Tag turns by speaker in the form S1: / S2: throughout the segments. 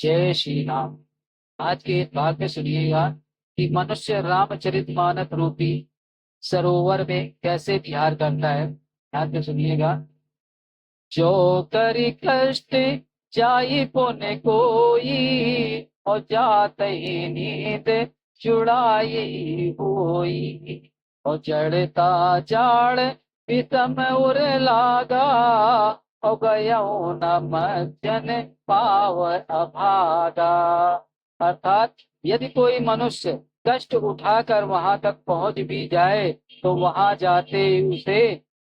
S1: जय श्री राम। आज के इस भाग में सुनिएगा कि मनुष्य रामचरितमानस रूपी सरोवर में कैसे विहार करता है। ध्यान से सुनिएगा। जो करी कष्ट जाई पुण्य कोई, और जाते ही नींद चुड़ाई होई। और जड़ता जाड़ पितम उर लागा, और गयो न मज्जन पाव अभागा। अर्थात यदि कोई मनुष्य कष्ट उठाकर वहां तक पहुंच भी जाए तो वहां जाते उसे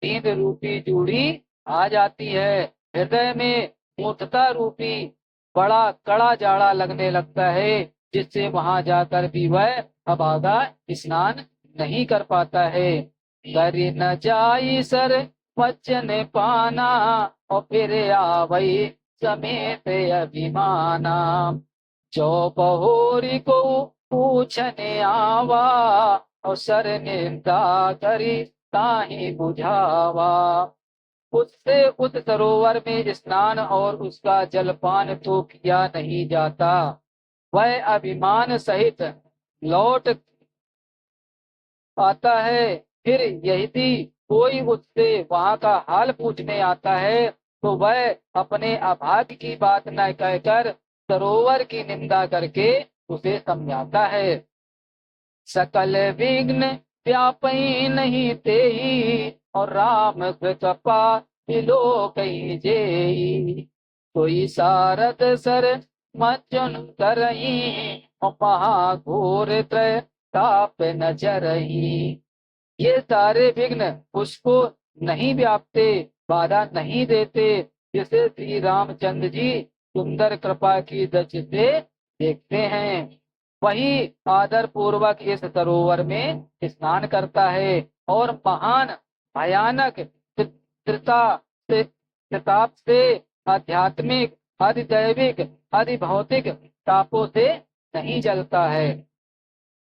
S1: नींद रूपी जूड़ी आ जाती है। हृदय में मूर्खता रूपी बड़ा कड़ा जाड़ा लगने लगता है, जिससे वहां जाकर भी वह अभागा स्नान नहीं कर पाता है। कर न जाई सर वचन पाना, और फिर आवई समेत अभिमाना। जो बहोरी को पूछने आवा, और सर निंदा करी ताही बुझावा। उससे उस सरोवर में स्नान और उसका जलपान तो किया नहीं जाता। वह अभिमान सहित लौट आता है। फिर यदि कोई उससे वहां का हाल पूछने आता है तो वह अपने अभाग्य की बात न कहकर सरोवर की निंदा करके उसे समझाता है। सकल विघ्न व्यापी नहीं तेई, और राम कृपा मिलो कई जेई। कोई सारद सर मज्जन करई, और महाघोर त्रय ताप न जरई। ये सारे विघ्न उसको नहीं व्यापते, बाधा नहीं देते, जिसे श्री रामचंद्र जी सुंदर कृपा की दृष्टि से देखते हैं। वही आदर पूर्वक इस सरोवर में स्नान करता है और महान भयानक त्रिता से प्रताप से आध्यात्मिक अधिदैविक अधिभौतिक तापों से नहीं जलता है।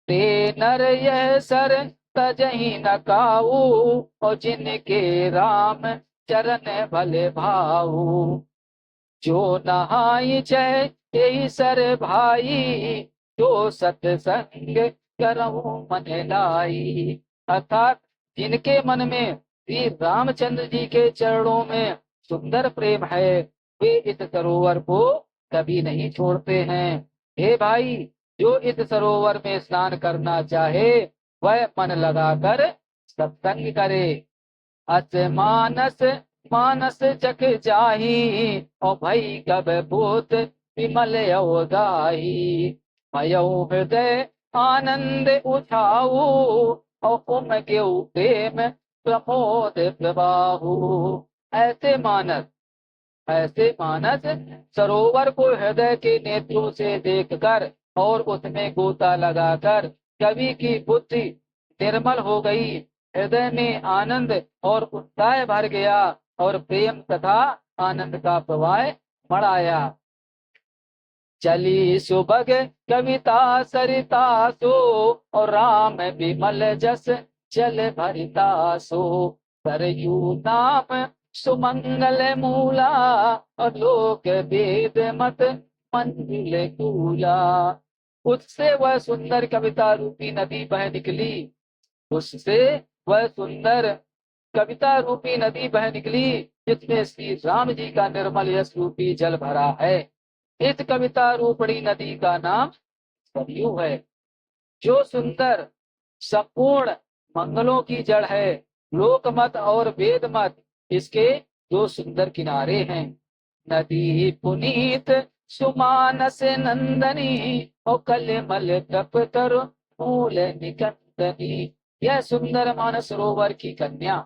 S1: ते नर यह सर तजही न काऊ, और जिनके राम चरण भले भाऊ। जो नहाई जय यही सर भाई, जो सत्संग करहु मन लाई। अर्थात जिनके मन में श्री रामचंद्र जी के चरणों में सुंदर प्रेम है, वे इस सरोवर को कभी नहीं छोड़ते हैं। हे भाई, जो इस सरोवर में स्नान करना चाहे वह मन लगाकर सत्संग करे। अस मानस मानस चख जाही, और भई कब भूत विमल अवगाही। भयो हृदय आनंद उठाऊ, और उमगे प्रेम प्रमोद प्रवाहु। ऐसे मानस ऐसे मानस सरोवर को हृदय के नेत्रों से देखकर और उसमें गोता लगाकर कवि की बुद्धि निर्मल हो गई। हृदय में आनंद और उत्साह भर गया और प्रेम तथा आनंद का प्रवाह बढ़ आया। चली सुबग कविता सरिता सो, और राम विमल जस जल भरिता सो। सरयू नाम सुमंगल मूला, और लोक वेद मत मंजिल कूला। उससे वह सुंदर कविता रूपी नदी बह निकली। उससे वह सुंदर कविता रूपी नदी बह निकली, जिसमें श्री राम जी का निर्मल यश रूपी जल भरा है। इस कविता रूपणी नदी का नाम सरयू है, जो सुंदर संपूर्ण मंगलों की जड़ है। लोकमत और वेद मत इसके दो सुंदर किनारे हैं। नदी पुनीत सुमानस नंदनी, और कलमल तप तर मूल निकंदनी। यह सुंदर मानस सरोवर की कन्या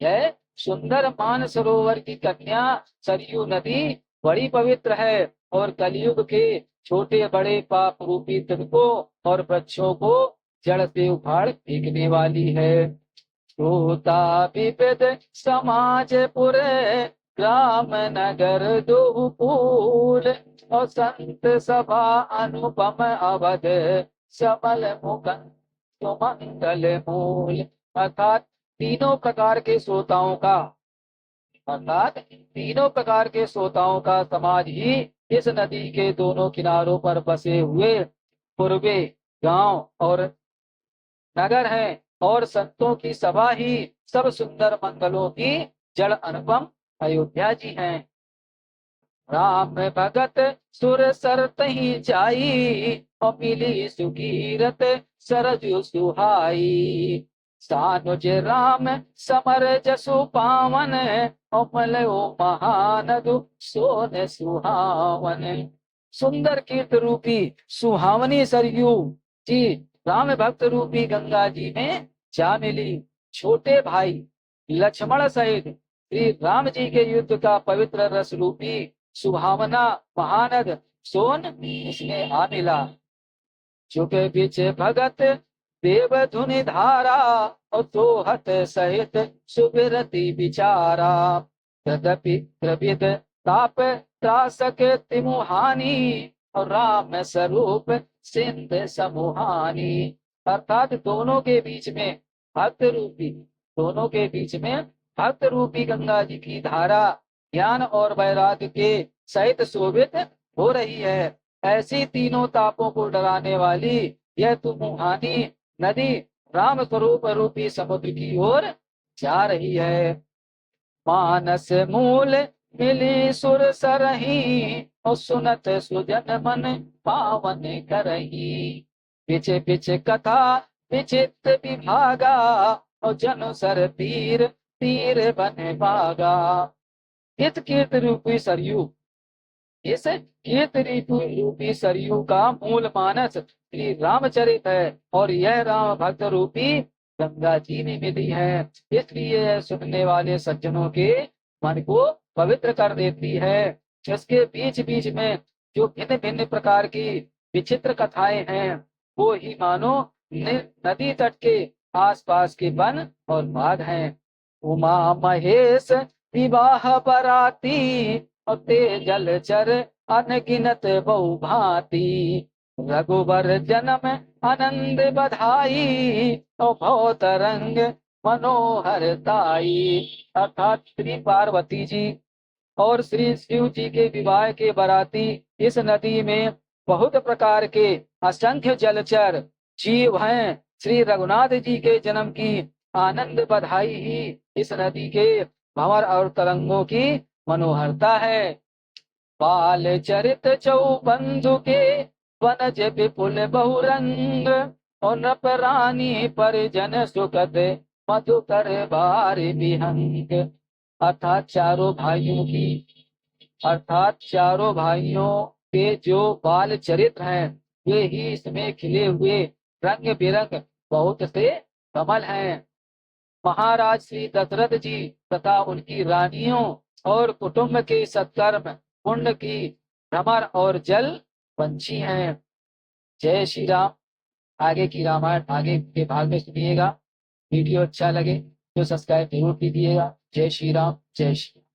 S1: यह सुंदर मानस सरोवर की कन्या सरयू नदी बड़ी पवित्र है, और कलयुग के छोटे बड़े पाप रूपी तिनकों और वृक्षों को जड़ से उखाड़ फेंकने वाली है। श्रोता विविध समाज पुरे, ग्राम नगर दुहूल, और संत सभा अनुपम अवध, सबल मुकन सुमंगल मूल। अर्थात तीनों प्रकार के श्रोताओं का समाज ही इस नदी के दोनों किनारों पर बसे हुए पूर्वे गांव और नगर हैं, और संतों की सभा ही सब सुंदर मंगलों की जड़ अनुपम अयोध्या जी हैं। राम भगत सुर सरत ही जाई, और मिली सुकीरत सरजु सुहाई। सानुज राम समर जसु पावन, और मलयो महानदु सोन सुहावन। सुंदर कीर्त रूपी सुहावनी सरयू जी राम भक्त रूपी गंगा जी में जा मिली। छोटे भाई लक्ष्मण सहित श्री राम जी के युद्ध का पवित्र रस रूपी सुहावना महानद सोन इसमें आ मिला। चुके पीछे भगत देव धुनि धारा, और सोहत सहित सुबिरति विचारा। तदपि द्रविद ताप त्रासक तिमुहानी, और राम स्वरूप सिंध समुहानी। अर्थात दोनों के बीच में भक्त रूपी दोनों के बीच में भक्त रूपी गंगा जी की धारा ज्ञान और वैराग्य के सहित शोभित हो रही है। ऐसी तीनों तापों को डराने वाली यह तुमुहानी नदी राम स्वरूप रूपी समुद्र की ओर जा रही है। मानस मूल मिली सुर सरही, और सुनत सुजन मन पावन करही। पीछे पीछे कथा विचित्र विभागा, और जनु सर तीर तीर बन भागा। हित कीर्त रूपी सरयू इस कीर्त रूपी सरयू का मूल मानस श्री रामचरित है, और यह राम भक्त रूपी गंगा जी में मिली है। इसलिए सुनने वाले सज्जनों के मन को पवित्र कर देती है। इसके बीच बीच में जो भिन्न भिन्न प्रकार की विचित्र कथाएं हैं, वो ही मानो नदी तट के आसपास के वन और बाग हैं। उमा महेश विवाह बराती, और ते जलचर अनगिनत बहु भांति। रघुबर जन्म आनंद बधाई, और भव तरंग मनोहर ताई। अर्थात श्री पार्वती जी और श्री शिव जी के विवाह के बराती इस नदी में बहुत प्रकार के असंख्य जलचर जीव हैं। श्री रघुनाथ जी के जन्म की आनंद बधाई ही इस नदी के भंवर और तरंगों की मनोहरता है। बाल चरित चौबंधु के वनज विपुल बहुरंग, और नृप रानी परिजन सुखद मधुकर बारी विहंग। अर्थात चारों भाइयों के जो बाल चरित्र हैं, वे ही इसमें खिले हुए रंग बिरंग बहुत से कमल हैं। महाराज श्री दशरथ जी तथा उनकी रानियों और कुटुंब के सत्कर्म पुण्य की भ्रमर और जल पंछी हैं। जय श्री राम। आगे की रामायण आगे के भाग में सुनिएगा। वीडियो अच्छा लगे तो सब्सक्राइब जरूर कीजिएगा। जय श्री राम, जय श्री राम।